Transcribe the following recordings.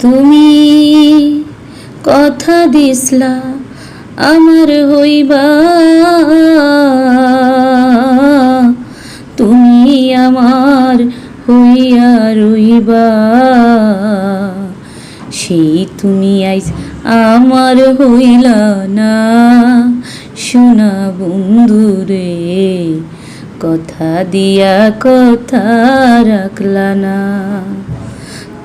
তুমি কথা দিসলা আমার হইবা, তুমি আমার হইয়া রইবা। সেই তুমি আইজ আমার হইলা না, শোনা বন্ধুরে কথা দিয়া কথা রাখলা না,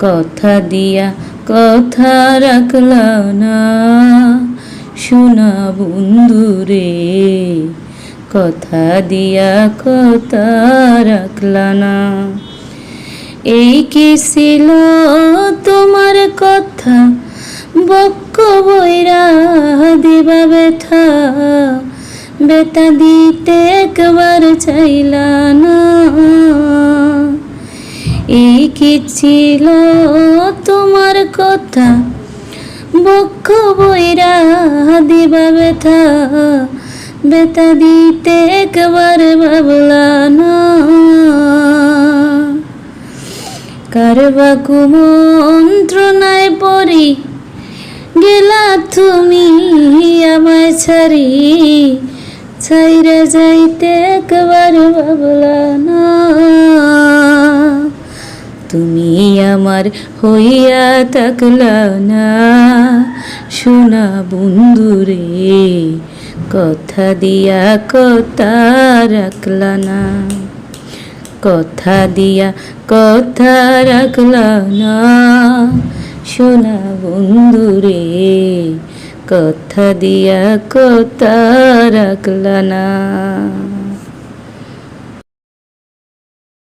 কথা দিয়া কথা রাখলা না, শোনা বন্ধুরে কথা দিয়া কথা রাখলা না। এই কি ছিল তোমার কথা, বক্ষ বইরা দিবা ব্যথা, বেতা দিতে একবার চাইলা না। এই কি ছিল তোমার কথা, বক্ষ বইরা দিবা ব্যথা, বেতা দিতে একবার ভাবলা না। কারবা কুমন্ত্রণায় পড়ি গেলা তুমি আমায় ছাড়ি, ছাইরা যাইতে একবার ভাবলা না। তুমি আমার হইয়া থাকলা না, শোনা বন্ধুরে কথা দিয়া কথা রাখলা না, কথা দিয়া কথা রাখলা না, শোনা বন্ধুরে কথা দিয়া কথা রাখলা না।